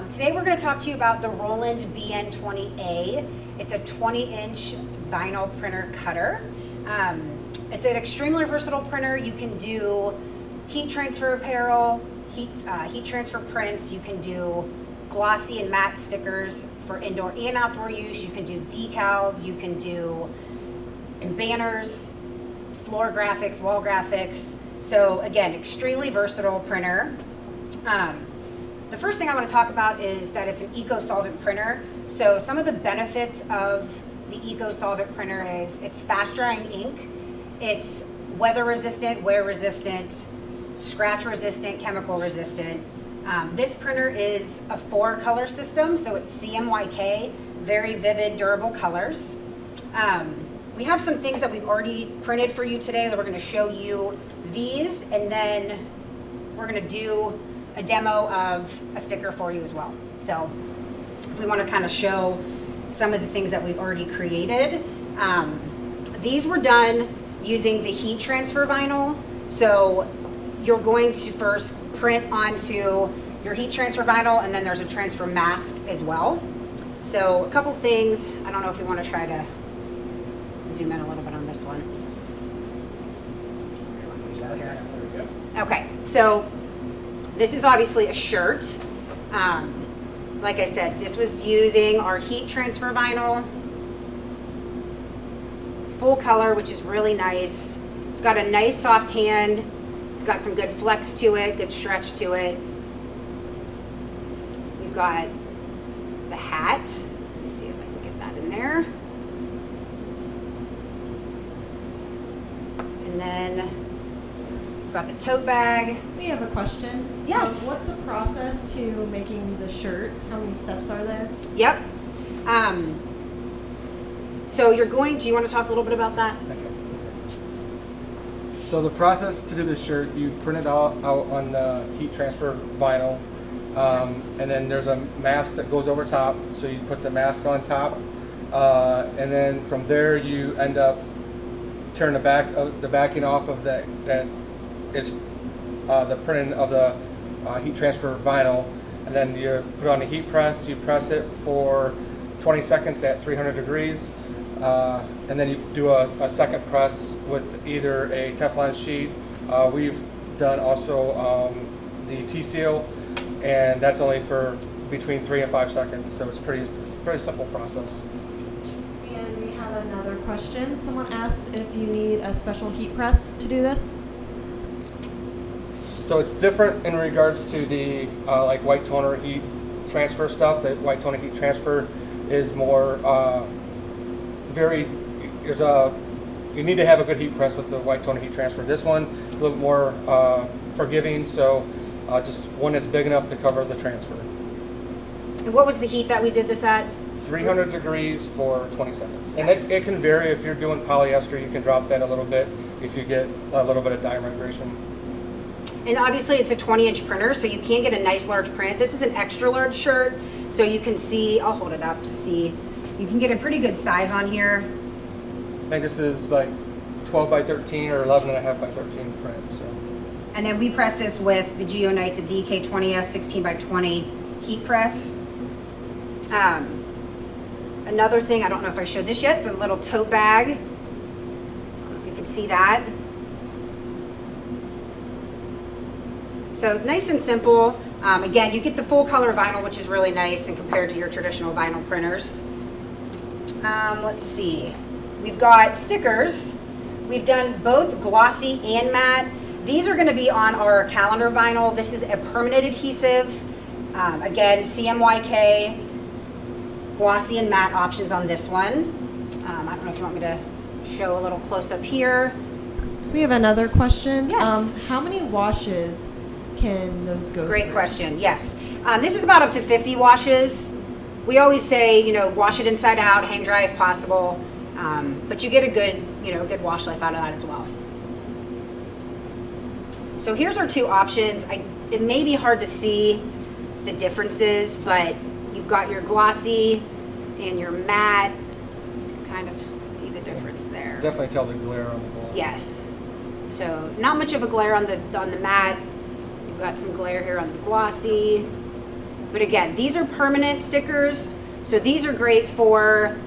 Today we're going to talk to you about the Roland BN20A. It's a 20-inch vinyl printer cutter. It's an extremely versatile printer. You can do heat transfer apparel, heat transfer prints. You can do glossy and matte stickers for indoor and outdoor use. You can do decals. You can do banners, floor graphics, wall graphics. So again, extremely versatile printer. The first thing I want to talk about is that it's an eco-solvent printer. So some of the benefits of the eco-solvent printer is it's fast drying ink, it's weather resistant, wear resistant, scratch resistant, chemical resistant. This printer is a 4-color system, so it's CMYK, very vivid, durable colors. We have some things that we've already printed for you today that we're going to show you these, and then we're going to do a demo of a sticker for you as well. So if we want to kind of show some of the things that we've already created, these were done using the heat transfer vinyl. So you're going to first print onto your heat transfer vinyl, and then there's a transfer mask as well. So a couple things, I don't know if we want to try to zoom in a little bit on this one. Okay, so this is obviously a shirt. Like I said, this was using our heat transfer vinyl, full color, which is really nice. It's got a nice soft hand. It's got some good flex to it, good stretch to it. We've got the hat. Let me see if I can get that in there. And then got the tote bag. We have a question. Yes. What's the process to making the shirt? How many steps are there? Yep. So do you want to talk a little bit about that? Okay. So the process to do the shirt, you print it out on the heat transfer vinyl, and then there's a mask that goes over top. So you put the mask on top, and then from there you end up turn the backing off of that is the printing of the heat transfer vinyl, and then you put it on the heat press. You press it for 20 seconds at 300 degrees, and then you do a second press with either a Teflon sheet. We've done also the T-seal, and that's only for between 3 and 5 seconds. So it's a pretty simple process. And we have another question. Someone asked if you need a special heat press to do this. So it's different in regards to the like white toner heat transfer stuff. The white toner heat transfer is more you need to have a good heat press with the white toner heat transfer. This one is a little more forgiving, so just one that's big enough to cover the transfer. And what was the heat that we did this at? 300 degrees for 20 seconds. And it can vary. If you're doing polyester, you can drop that a little bit if you get a little bit of dye migration. And obviously it's a 20-inch printer, so you can get a nice large print. This is an extra large shirt, so you can see, I'll hold it up to see, you can get a pretty good size on here. I think this is like 12 by 13 or 11.5 by 13 print. So. And then we press this with the Geonite, the DK20S 16 by 20 heat press. Another thing, I don't know if I showed this yet, the little tote bag. I don't know if you can see that. So nice and simple. Again, you get the full color vinyl, which is really nice and compared to your traditional vinyl printers. Let's see. We've got stickers. We've done both glossy and matte. These are going to be on our calendar vinyl. This is a permanent adhesive. Again, CMYK, glossy and matte options on this one. I don't know if you want me to show a little close up here. We have another question. Yes. How many washes can those go Great through? question. Yes. This is about up to 50 washes. We always say, wash it inside out, hang dry if possible. But you get a good wash life out of that as well. So here's our two options. It may be hard to see the differences, but you've got your glossy and your matte. You can kind of see the difference there. Definitely tell the glare on the gloss. Yes. So not much of a glare on the matte. You've got some glare here on the glossy. But again, these are permanent stickers. So these are great for,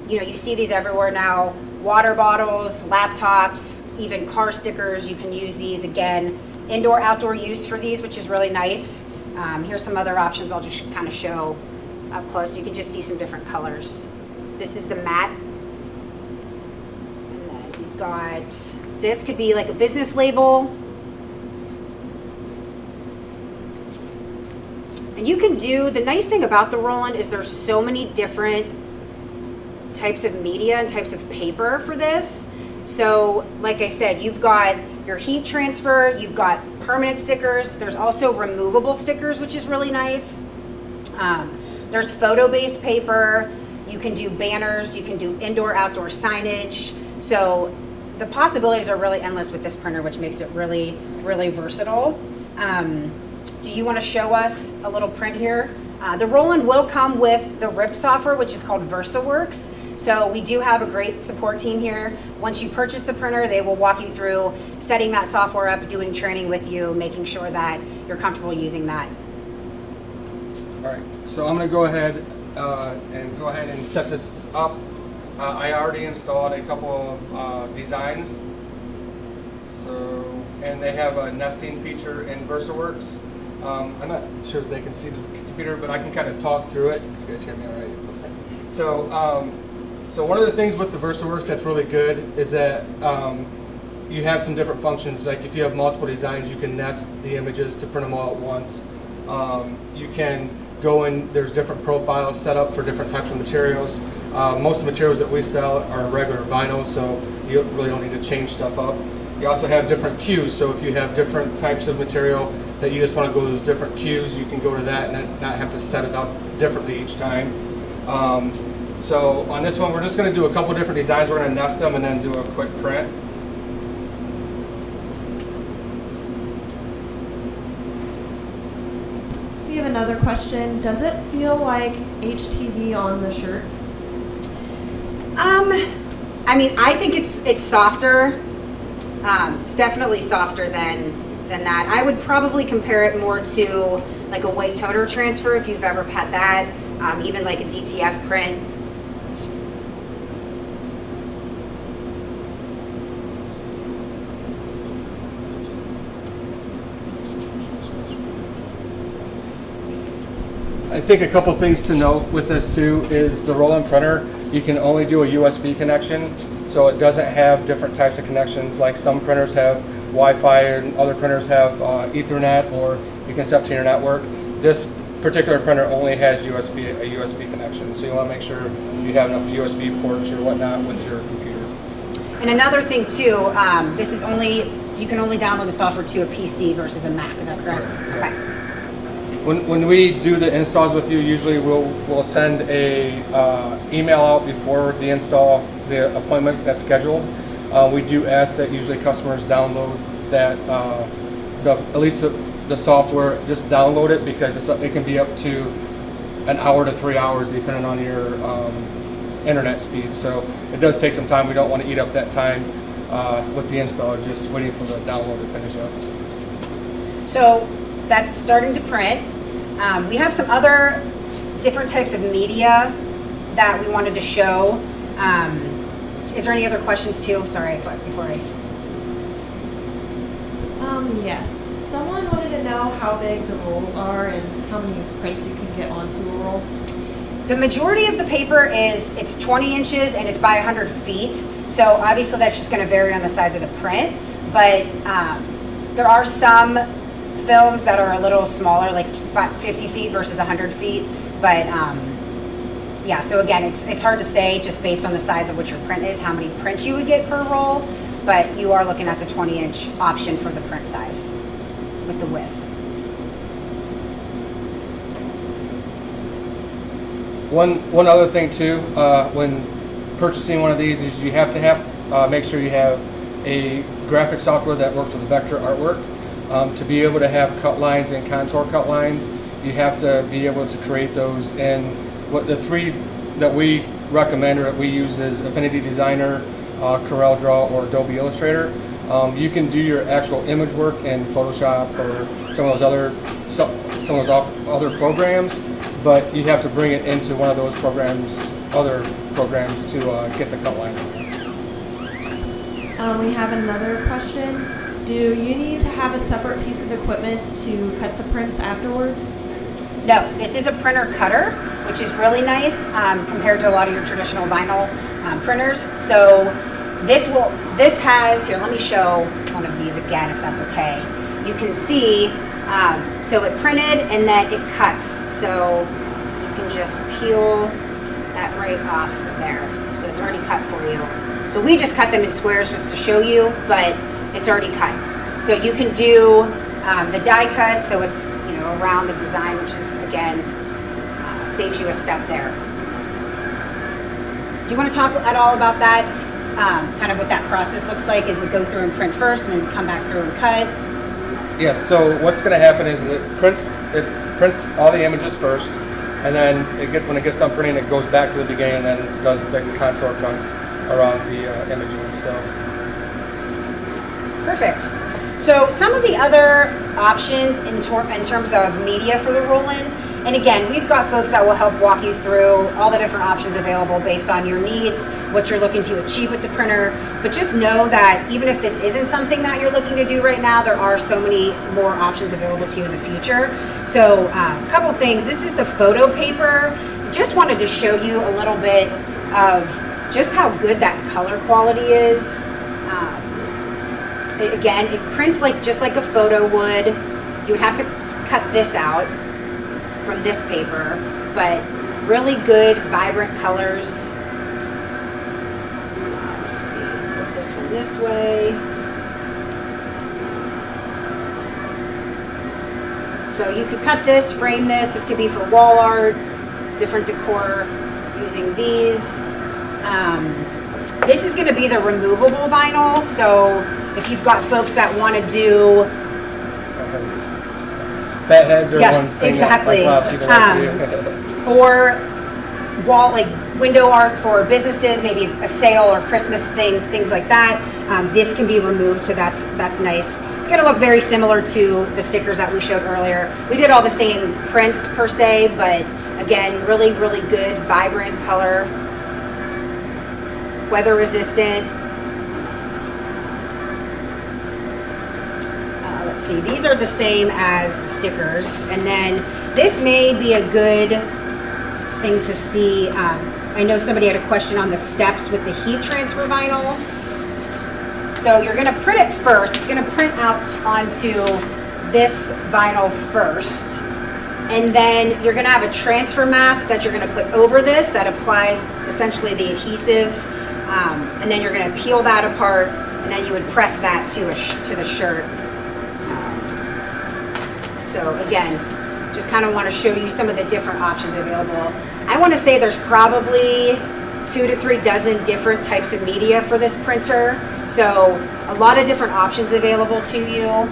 you see these everywhere now. Water bottles, laptops, even car stickers. You can use these again. Indoor, outdoor use for these, which is really nice. Here's some other options I'll just kind of show up close. You can just see some different colors. This is the matte. And then we've got, this could be like a business label. And you can do, the nice thing about the Roland is there's so many different types of media and types of paper for this. So like I said, you've got your heat transfer, you've got permanent stickers, there's also removable stickers, which is really nice. There's photo-based paper, you can do banners, you can do indoor, outdoor signage. So the possibilities are really endless with this printer, which makes it really, really versatile. Do you want to show us a little print here? The Roland will come with the RIP software, which is called VersaWorks. So we do have a great support team here. Once you purchase the printer, they will walk you through setting that software up, doing training with you, making sure that you're comfortable using that. All right, so I'm gonna go ahead and set this up. I already installed a couple of designs. So, and they have a nesting feature in VersaWorks. I'm not sure they can see the computer, but I can kind of talk through it. You guys hear me all right? So one of the things with the VersaWorks that's really good is that you have some different functions. Like if you have multiple designs, you can nest the images to print them all at once. You can go in, there's different profiles set up for different types of materials. Most of the materials that we sell are regular vinyl, so you really don't need to change stuff up. You also have different cues, so if you have different types of material that you just want to go to those different cues, you can go to that and not have to set it up differently each time. So on this one, we're just going to do a couple different designs. We're going to nest them and then do a quick print. We have another question. Does it feel like HTV on the shirt? I mean, I think it's softer. It's definitely softer than that. I would probably compare it more to like a white toner transfer if you've ever had that, even like a DTF print. I think a couple things to note with this too is the Roland printer, you can only do a USB connection, so it doesn't have different types of connections. Like some printers have Wi-Fi and other printers have Ethernet, or you can set up to your network. This particular printer only has a USB connection, so you want to make sure you have enough USB ports or whatnot with your computer. And another thing too, this is you can only download the software to a PC versus a Mac. Is that correct? Correct. Okay. When we do the installs with you, usually we'll send a email out before the install, the appointment that's scheduled. We do ask that usually customers download that, at least the software, just download it, because it can be up to an hour to 3 hours depending on your internet speed. So it does take some time. We don't want to eat up that time with the install, just waiting for the download to finish up. So that's starting to print. We have some other different types of media that we wanted to show. Is there any other questions too? Sorry, before I... Yes. Someone wanted to know how big the rolls are and how many prints you can get onto a roll. The majority of the paper it's 20 inches and it's by 100 feet. So obviously that's just going to vary on the size of the print. But there are some films that are a little smaller, like 50 feet versus 100 feet. But yeah, so again, it's hard to say just based on the size of what your print is, how many prints you would get per roll. But you are looking at the 20-inch option for the print size with the width. One other thing too, when purchasing one of these, is you have to make sure you have a graphic software that works with vector artwork. To be able to have cut lines and contour cut lines, you have to be able to create those in what the three that we recommend or that we use is Affinity Designer, Corel Draw, or Adobe Illustrator. You can do your actual image work in Photoshop or some of those other some of those other programs, but you have to bring it into one of those programs, other programs, to get the cut line. We have another question. Do you need to have a separate piece of equipment to cut the prints afterwards? No, this is a printer cutter, which is really nice compared to a lot of your traditional vinyl printers. So this has, here, let me show one of these again, if that's okay. You can see, so it printed and then it cuts. So you can just peel that right off of there. So it's already cut for you. So we just cut them in squares just to show you, but it's already cut. So you can do the die cut, so it's around the design, which is again saves you a step there. Do you want to talk at all about that? Kind of what that process looks like? Is it go through and print first, and then come back through and cut? Yes. So what's going to happen is it prints all the images first, and then when it gets done printing, it goes back to the beginning and then does the contour cuts around the images. So perfect. So some of the other options in terms of media for the Roland, and again, we've got folks that will help walk you through all the different options available based on your needs, what you're looking to achieve with the printer. But just know that even if this isn't something that you're looking to do right now, there are so many more options available to you in the future. So a couple things. This is the photo paper. Just wanted to show you a little bit of just how good that color quality is. Again, it prints just like a photo would. You would have to cut this out from this paper, but really good, vibrant colors. Let's see, put this one this way. So you could cut this, frame this. This could be for wall art, different decor using these. This is going to be the removable vinyl. So if you've got folks that want to do fat heads are one thing exactly. that a lot of people like to do. Or wall, window art for businesses, maybe a sale or Christmas things like that. This can be removed, so that's nice. It's going to look very similar to the stickers that we showed earlier. We did all the same prints per se, but again, really, really good, vibrant color, weather resistant. Let's see, these are the same as the stickers, and then this may be a good thing to see. I know somebody had a question on the steps with the heat transfer vinyl. So you're going to print it first. It's going to print out onto this vinyl first, and then you're going to have a transfer mask that you're going to put over this that applies essentially the adhesive, and then you're going to peel that apart, and then you would press that to the shirt. So again, just kind of want to show you some of the different options available. I want to say there's probably 2 to 3 dozen different types of media for this printer. So a lot of different options available to you.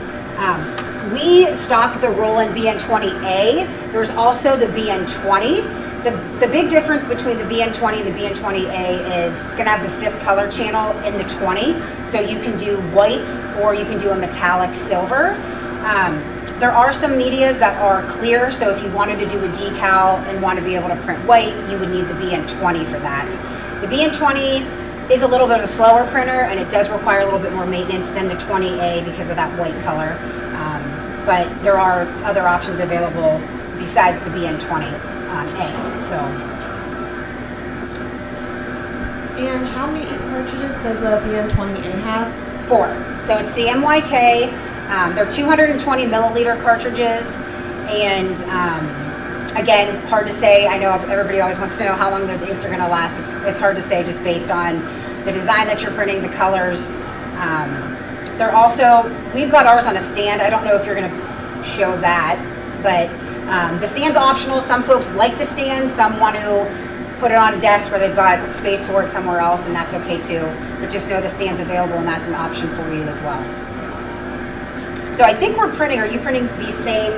We stock the Roland BN20A. There's also the BN20. The big difference between the BN20 and the BN20A is it's going to have the 5th color channel in the 20. So you can do white or you can do a metallic silver. There are some medias that are clear, so if you wanted to do a decal and want to be able to print white, you would need the BN20 for that. The BN20 is a little bit of a slower printer, and it does require a little bit more maintenance than the 20A because of that white color. But there are other options available besides the BN20A. And how many ink cartridges does the BN20A have? 4. So it's CMYK. They're 220 milliliter cartridges, and again, hard to say. I know everybody always wants to know how long those inks are going to last. It's hard to say just based on the design that you're printing, the colors. They're also, we've got ours on a stand. I don't know if you're going to show that, but the stand's optional. Some folks like the stand. Some want to put it on a desk where they've got space for it somewhere else, and that's okay too. But just know the stand's available, and that's an option for you as well. So I think we're printing, are you printing the same?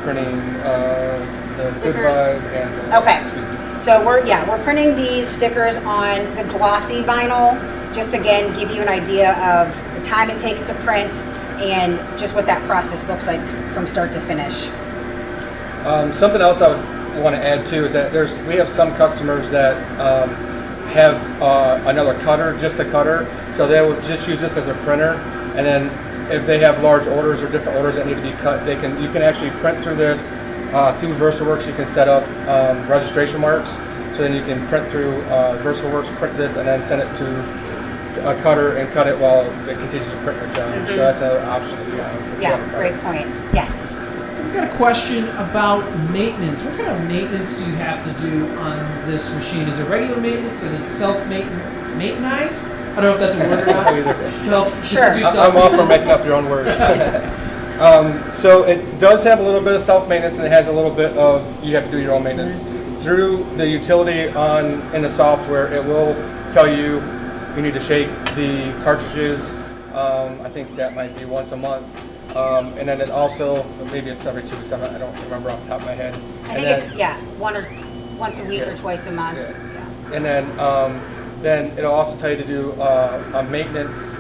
Printing the stickers? Good Vibe and the Okay. Sweet. So we're printing these stickers on the glossy vinyl, just again give you an idea of the time it takes to print and just what that process looks like from start to finish. Something else I would want to add too is that we have some customers that have another cutter, just a cutter, so they will just use this as a printer, and then if they have large orders or different orders that need to be cut, you can actually print through this through VersaWorks. You can set up registration marks, so then you can print through VersaWorks, print this, and then send it to a cutter and cut it while it continues to print your job. So that's an option that you have. Yeah, great point. Yes. We've got a question about maintenance. What kind of maintenance do you have to do on this machine? Is it regular maintenance? Is it self-maintenance? I don't know if that's a word or not. Sure. I'm all for making up your own words. So it does have a little bit of self-maintenance, and it has a little bit of you have to do your own maintenance. Through the utility in the software, it will tell you need to shake the cartridges. I think that might be once a month. And then it also, maybe it's every 2 weeks, I don't remember off the top of my head. I think it's, once a week or twice a month. Yeah. And then it'll also tell you to do a maintenance,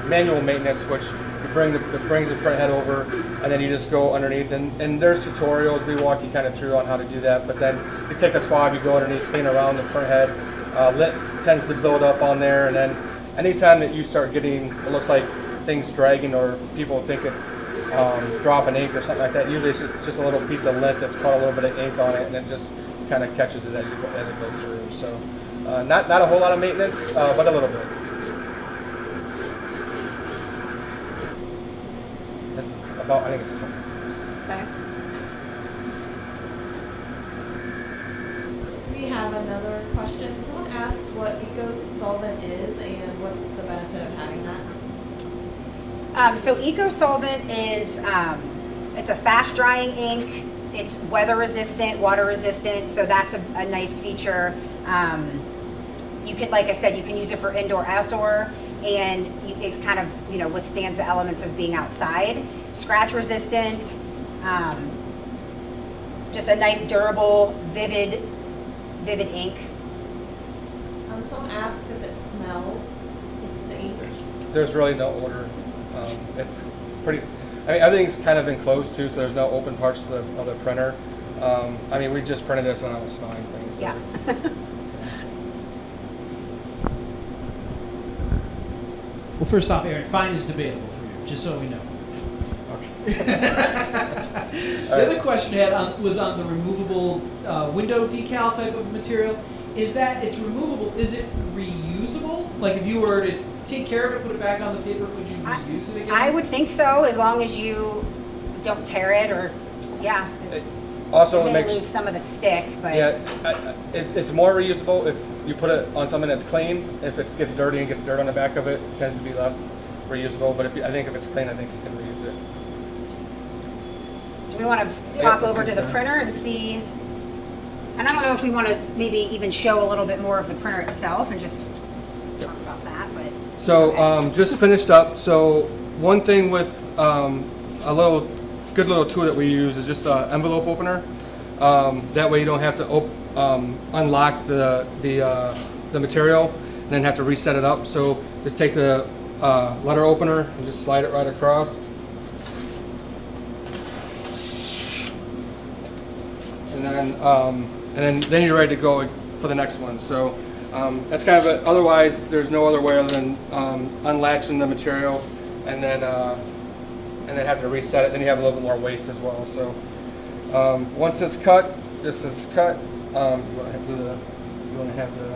manual maintenance, which it brings the print head over, and then you just go underneath. And there's tutorials, we walk you kind of through on how to do that, but then you take a swab, you go underneath, clean around the print head. Lint tends to build up on there, and then anytime that you start getting, it looks like things dragging or people think it's dropping ink or something like that, usually it's just a little piece of lint that's caught a little bit of ink on it, and it just kind of catches it as it goes through. So not a whole lot of maintenance, but a little bit. This is about, I think it's coming. Okay. We have another question. Someone asked what EcoSolvent is and what's the benefit of having that? So EcoSolvent is, it's a fast drying ink. It's weather resistant, water resistant, so that's a nice feature. You could, like I said, you can use it for indoor, outdoor, and it's kind of, withstands the elements of being outside. Scratch resistant, just a nice durable, vivid ink. Someone asked if it smells, the ink. There's really no odor. It's pretty. I mean, everything's kind of enclosed too, so there's no open parts of the printer. I mean, we just printed this and I was smelling things. So Yeah. Well, first off, Aaron, fine is debatable for you, just so we know. The other question I had was on the removable window decal type of material. Is that it's removable? Is it reusable? Like if you were to take care of it, put it back on the paper, could you reuse it again? I would think so, as long as you don't tear it or, yeah. Also, It it may makes lose some of the stick, but it's more reusable if you put it on something that's clean. If it gets dirty and gets dirt on the back of it, it tends to be less reusable. But I think if it's clean, I think you can reuse it. do we want to hop over to the printer and see? And I don't know if we want to maybe even show a little bit more of the printer itself and just talk about that, but. So just finished up. So one thing with a good little tool that we use is just an envelope opener. That way you don't have to unlock the material and then have to reset it up. So just take the letter opener and just slide it right across. And then you're ready to go for the next one. So that's kind of it. Otherwise, there's no other way other than unlatching the material and then have to reset it. Then you have a little bit more waste as well. So once it's cut, this is cut. You want to have the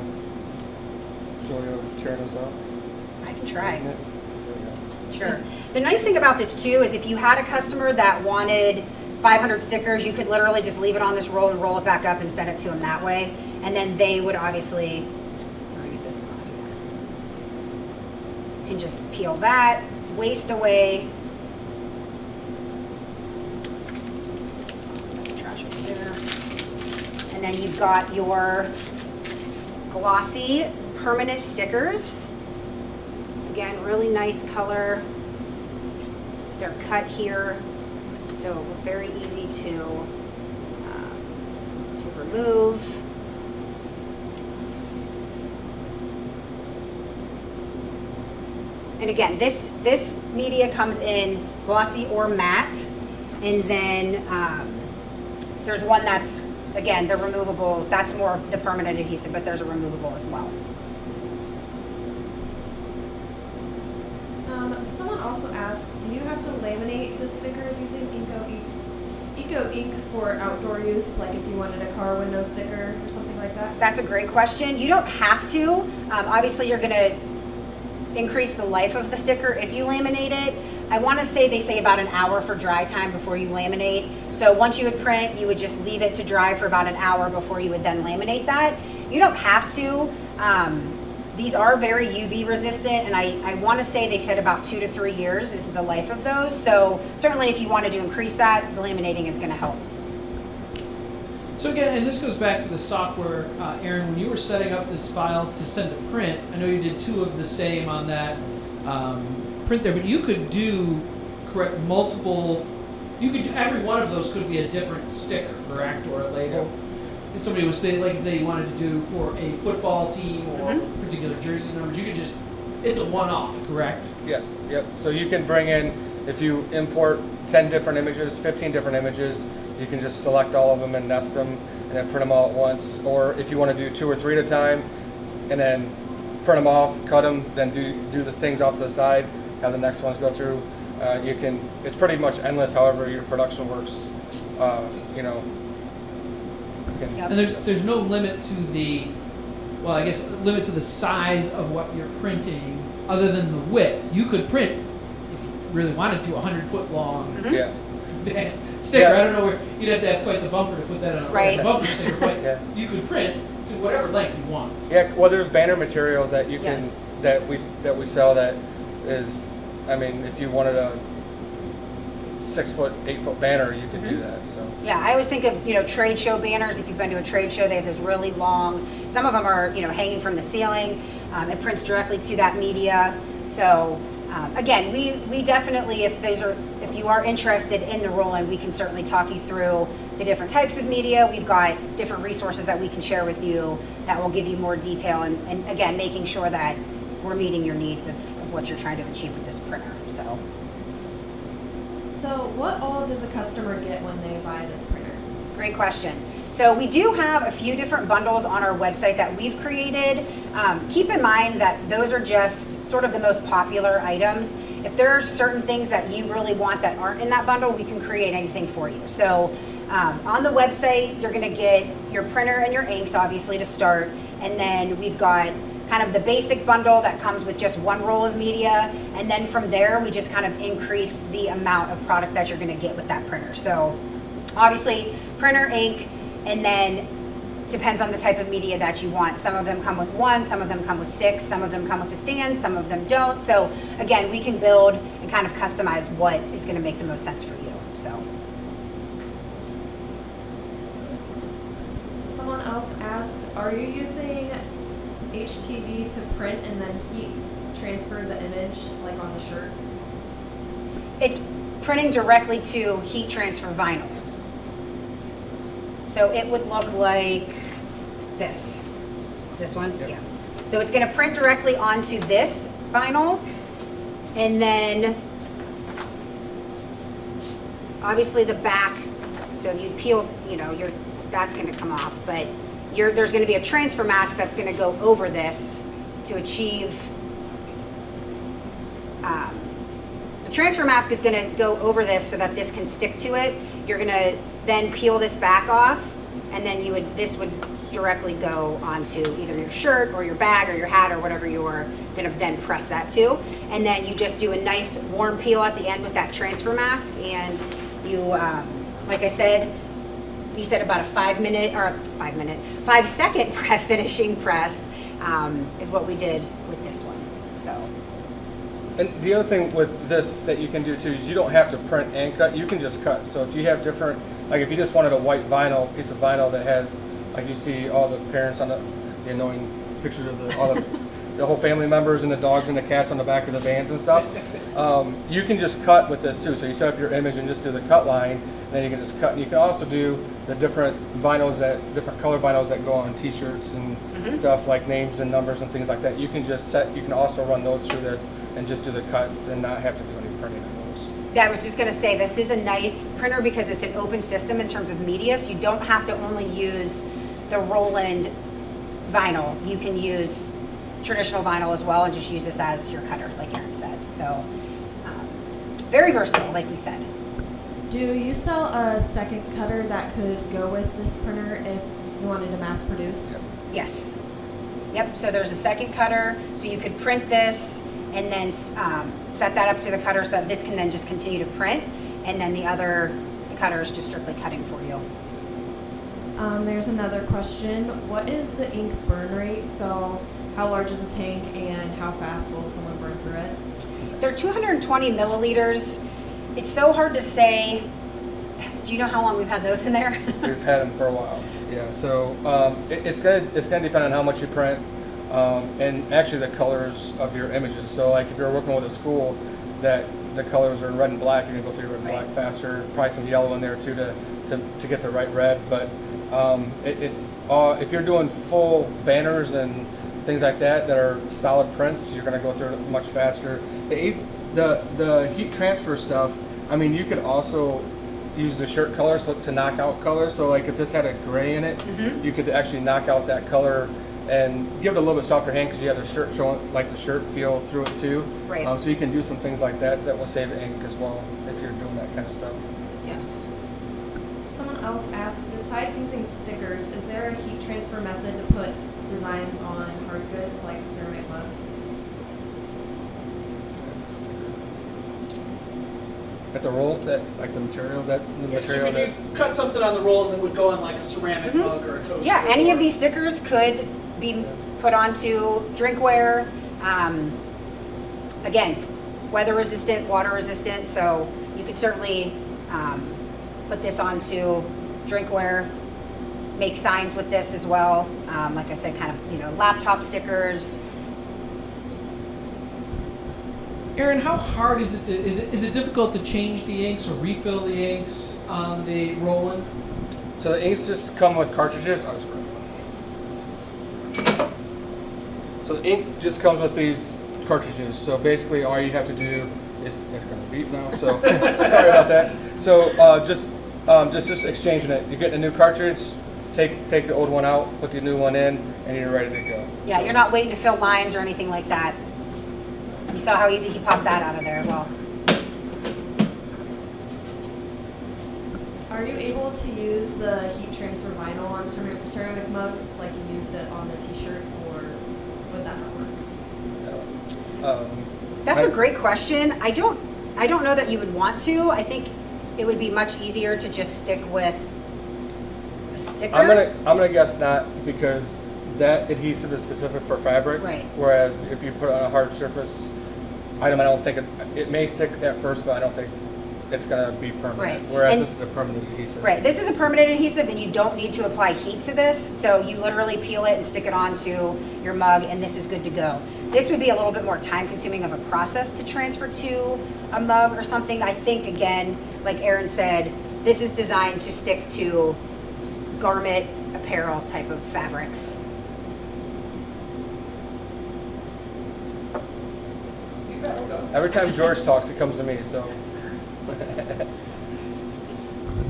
Joy of tearing this out? I can try. Sure. The nice thing about this too is if you had a customer that wanted 500 stickers, you could literally just leave it on this roll and roll it back up and send it to them that way. And then they would obviously, get this one off here. You can just peel that, waste away. Trash over there. And then you've got your glossy permanent stickers. Again, really nice color. They're cut here, so very easy to remove. And again, this media comes in glossy or matte, and then There's one that's, again, the removable, that's more the permanent adhesive, but there's a removable as well. Someone also asked, do you have to laminate the stickers using Eco Ink for outdoor use, like if you wanted a car window sticker or something like that? That's a great question. You don't have to. Obviously, you're going to increase the life of the sticker if you laminate it. I want to say they say about an hour for dry time before you laminate. So once you would print, you would just leave it to dry for about an hour before you would then laminate that. You don't have to. These are very UV resistant, and I want to say they said about 2 to 3 years is the life of those. So certainly if you wanted to increase that, the laminating is going to help. So again, and this goes back to the software, Aaron, when you were setting up this file to send to print, I know you did 2 of the same on that print there, but you could do, correct, multiple, you could do, every one of those could be a different sticker, correct, or a label. If somebody was saying, like if they wanted to do for a football team or particular jersey numbers, you could just, it's a one-off, correct? Yes, yep. So you can bring in, if you import 10 different images, 15 different images, you can just select all of them and nest them and then print them all at once. Or if you want to do 2 or 3 at a time and then print them off, cut them, then do the things off to the side, have the next ones go through. You can, it's pretty much endless however your production works, you know. You can, Yep. And there's no limit to the, well, I guess limit to the size of what you're printing other than the width. You could print, if you really wanted to, 100-foot long Yeah. sticker. Yeah. I don't know where, you'd have to have quite the bumper to put that on Right. a bumper sticker, but Yeah. you could print to whatever length you want. Yeah, well, there's banner material that you can Yes. that we sell that is, I mean, if you wanted a 6-foot, 8-foot banner, you could do that. So Yeah, I always think of, trade show banners. If you've been to a trade show, they have those really long, some of them are, hanging from the ceiling. It prints directly to that media. So again, we definitely, if you are interested in the roll-in, we can certainly talk you through the different types of media. We've got different resources that we can share with you that will give you more detail and again, making sure that we're meeting your needs of what you're trying to achieve with this printer. So what all does a customer get when they buy this printer? Great question. So we do have a few different bundles on our website that we've created. Keep in mind that those are just sort of the most popular items. If there are certain things that you really want that aren't in that bundle, we can create anything for you. So on the website, you're going to get your printer and your inks, obviously, to start. And then we've got kind of the basic bundle that comes with just 1 roll of media. And then from there, we just kind of increase the amount of product that you're going to get with that printer. So obviously, printer, ink, and then depends on the type of media that you want. Some of them come with 1, some of them come with 6, some of them come with a stand, some of them don't. So again, we can build and kind of customize what is going to make the most sense for you. So Someone else asked, are you using HTV to print and then heat transfer the image like on the shirt? it's printing directly to heat transfer vinyl. So it would look like this. This one? Yep. Yeah. So it's going to print directly onto this vinyl, and then obviously the back, so you'd peel, that's going to come off, but there's going to be a transfer mask that's going to go over this to achieve, the transfer mask is going to go over this so that this can stick to it. You're going to then peel this back off, and then this would directly go onto either your shirt or your bag or your hat or whatever you're going to then press that to. And then you just do a nice warm peel at the end with that transfer mask, and you, like I said, we said about a 5-second finishing press is what we did with this one. So. And the other thing with this that you can do too is you don't have to print and cut, you can just cut. So if you have different, like if you just wanted a white vinyl, piece of vinyl that has, like you see all the parents on the annoying pictures of all the whole family members and the dogs and the cats on the back of the vans and stuff, you can just cut with this too. So you set up your image and just do the cut line, and then you can just cut. And you can also do the different vinyls different color vinyls that go on t-shirts and stuff like names and numbers and things like that. You can just you can also run those through this and just do the cuts and not have to do any printing on those. I was just gonna say, this is a nice printer because it's an open system in terms of media, so you don't have to only use the Roland vinyl. You can use traditional vinyl as well and just use this as your cutter, like Erin said. So, very versatile, like we said. Do you sell a second cutter that could go with this printer if you wanted to mass produce? Yes. Yep, so there's a second cutter, so you could print this and then set that up to the cutter so that this can then just continue to print, and then the cutter is just strictly cutting for you. There's another question. What is the ink burn rate? So how large is the tank and how fast will someone burn through it? They're 220 milliliters. It's so hard to say. Do you know how long we've had those in there? We've had them for a while. Yeah, so it's gonna depend on how much you print, and actually the colors of your images. So like if you're working with a school that the colors are red and black, you're gonna go through red and black faster. Probably some yellow in there too to get the right red. But if you're doing full banners and things like that are solid prints, you're gonna go through it much faster. The heat transfer stuff, I mean, you could also use the shirt color to knock out colors. So like if this had a gray in it, you could actually knock out that color and give it a little bit softer hand because you have the shirt showing, like the shirt feel through it too. Right. So you can do some things like that will save ink as well if you're doing that kind of stuff. Yes. Someone else asked, besides using stickers, is there a heat transfer method to put designs on hard goods like ceramic mugs? That's a sticker. At the roll, that like the material that the Yeah, so material could that. you cut something on the roll and it would go on like a ceramic mug or a toaster? Yeah, any or- of these stickers could be put onto drinkware. Again, weather resistant, water resistant, so you could certainly put this onto drinkware, make signs with this as well. Like I said, kind of, laptop stickers. Aaron, how hard is it is it difficult to change the inks or refill the inks on the Roland? So the inks just come with cartridges. Oh, that's great. So the ink just comes with these cartridges. So basically, all you have to do is it's going to beep now. So sorry about that. So just exchanging it. You're getting a new cartridge. Take the old one out, put the new one in, and you're ready to go. Yeah, So- you're not waiting to fill lines or anything like that. You saw how easy he popped that out of there. Well, Are you able to use the heat transfer vinyl on ceramic mugs like you used it on the t-shirt, or would that not work? that's a great question. I don't know that you would want to. I think it would be much easier to just stick with a sticker. I'm gonna guess not, because that adhesive is specific for fabric. Right. Whereas if you put it on a hard surface item, I don't think it may stick at first, but I don't think it's gonna be permanent. Right. Whereas And- this is a permanent adhesive. Right. This is a permanent adhesive, and you don't need to apply heat to this. So you literally peel it and stick it onto your mug, and this is good to go. This would be a little bit more time-consuming of a process to transfer to a mug or something. I think, again, like Erin said, this is designed to stick to garment, apparel type of fabrics. Every time George talks, it comes to me. So.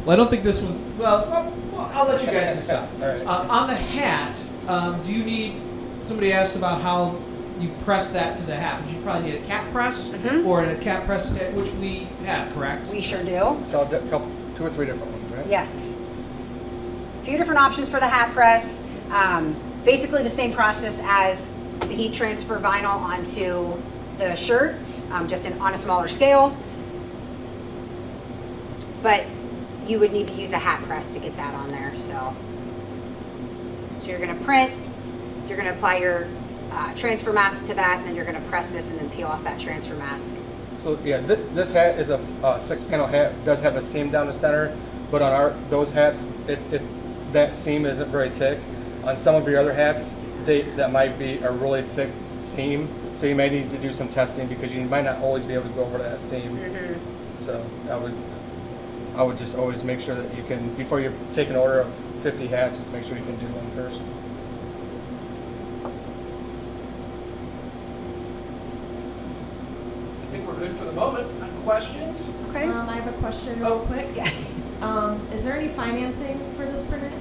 Well, I don't think this one's well. I'll let you guys decide. All right. On the hat, do you need? Somebody asked about how you press that to the hat. Would you probably need a cap press or a cap press, which we have, correct? We sure do. So a couple, 2 or 3 different ones, right? Yes. A few different options for the hat press. Basically the same process as the heat transfer vinyl onto the shirt, just on a smaller scale. But you would need to use a hat press to get that on there. So you're going to print, you're going to apply your transfer mask to that, and then you're going to press this and then peel off that transfer mask. So yeah, this hat is a 6-panel hat. It does have a seam down the center, but on those hats, that seam isn't very thick. On some of your other hats, that might be a really thick seam. So you may need to do some testing because you might not always be able to go over that seam. So I would just always make sure that you can, before you take an order of 50 hats, just make sure you can do one first. I think we're good for the moment. questions? Okay. I have a question real quick. Yeah. Is there any financing for this printer?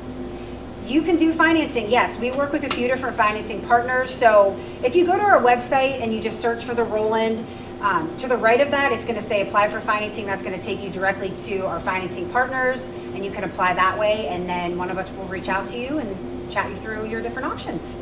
You can do financing, yes. We work with a few different financing partners. So if you go to our website and you just search for the Roland, to the right of that, it's going to say apply for financing. That's going to take you directly to our financing partners, and you can apply that way. And then one of us will reach out to you and chat you through your different options.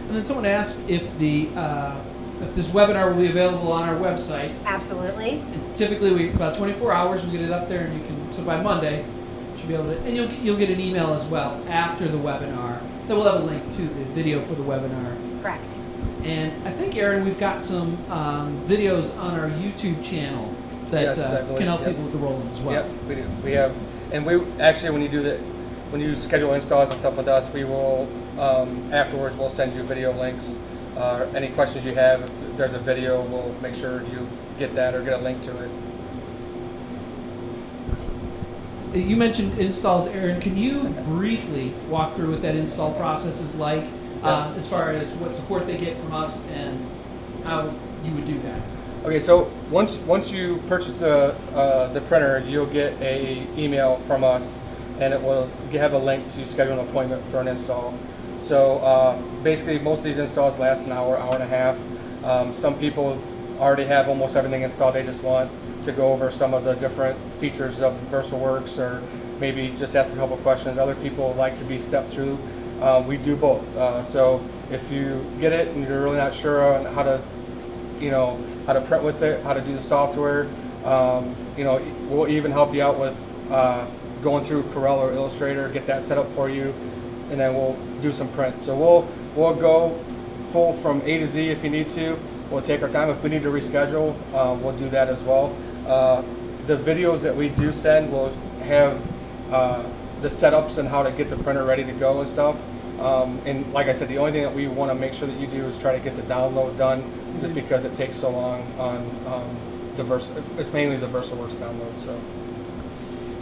And then someone asked if this webinar will be available on our website. Absolutely. And typically, about 24 hours, we get it up there, and you can. So by Monday, you should be able to. And you'll get an email as well after the webinar. That will have a link to the video for the webinar. Correct. And I think, Aaron, we've got some videos on our YouTube channel that Yes, I believe, can help yep. people with the Roland as well. Yep, we do. We have, and we actually, when you schedule installs and stuff with us, we will afterwards we'll send you video links. Any questions you have, if there's a video, we'll make sure you get that or get a link to it. You mentioned installs, Aaron. Can you briefly walk through what that install process is like, as far as what support they get from us and how you would do that? Okay, so once you purchase the printer, you'll get a email from us, and it will have a link to schedule an appointment for an install. So basically, most of these installs last an hour, hour and a half. Some people already have almost everything installed. They just want to go over some of the different features of VersaWorks, or maybe just ask a couple questions. Other people like to be stepped through. We do both. So if you get it and you're really not sure on how to print with it, how to do the software, we'll even help you out with going through Corel or Illustrator, get that set up for you, and then we'll do some prints. So we'll go full from A to Z if you need to. We'll take our time. If we need to reschedule, we'll do that as well. The videos that we do send will have the setups and how to get the printer ready to go and stuff. And like I said, the only thing that we want to make sure that you do is try to get the download done, just because it takes so long on it's mainly the VersaWorks download. So.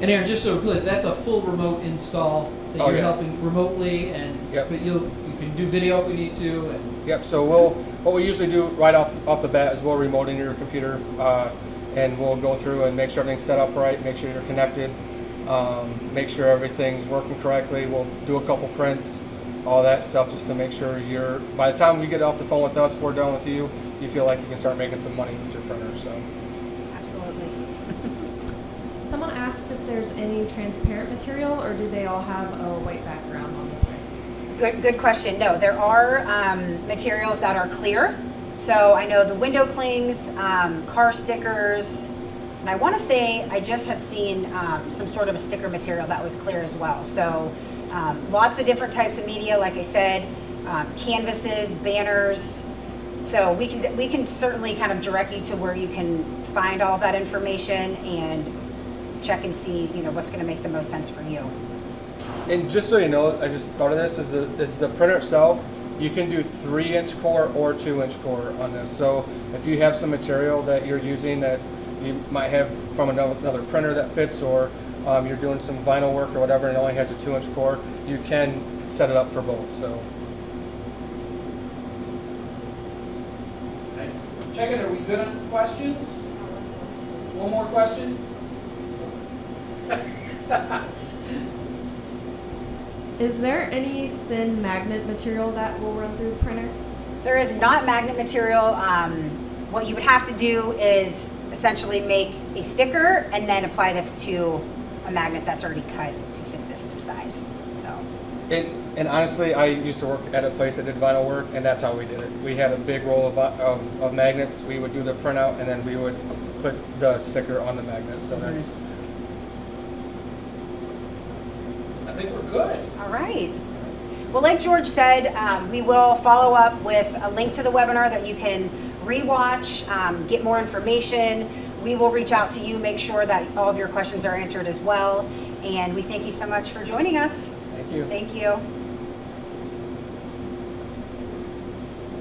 And Aaron, just so clear, that's a full remote install that you're helping remotely, and Yep. but you can do video if we need to. And Yep. So what we usually do right off the bat is we'll remote in your computer, and we'll go through and make sure everything's set up right, make sure you're connected, make sure everything's working correctly. We'll do a couple prints, all that stuff, just to make sure by the time we get off the phone with us, we're done with you, you feel like you can start making some money with your printer. So. Absolutely. Someone asked if there's any transparent material, or do they all have a white background on the prints? Good question. No, there are materials that are clear. So I know the window clings, car stickers, and I want to say I just had seen some sort of a sticker material that was clear as well. So lots of different types of media, like I said, canvases, banners. So we can certainly kind of direct you to where you can find all that information and check and see what's going to make the most sense for you. And just so you know, I just thought of this, is the printer itself, you can do 3-inch core or 2-inch core on this. So if you have some material that you're using that you might have from another printer that fits, or you're doing some vinyl work or whatever and it only has a 2-inch core, you can set it up for both. So. Okay. Check it. Are we good on questions? One more question? Is there any thin magnet material that will run through the printer? There is not magnet material. What you would have to do is essentially make a sticker and then apply this to a magnet that's already cut to fit this to size. So. And honestly, I used to work at a place that did vinyl work, and that's how we did it. We had a big roll of magnets. We would do the printout, and then we would put the sticker on the magnet. So that's. I think we're good. All right. Well, like George said, we will follow up with a link to the webinar that you can rewatch, get more information. We will reach out to you, make sure that all of your questions are answered as well. And we thank you so much for joining us. Thank you. Thank you.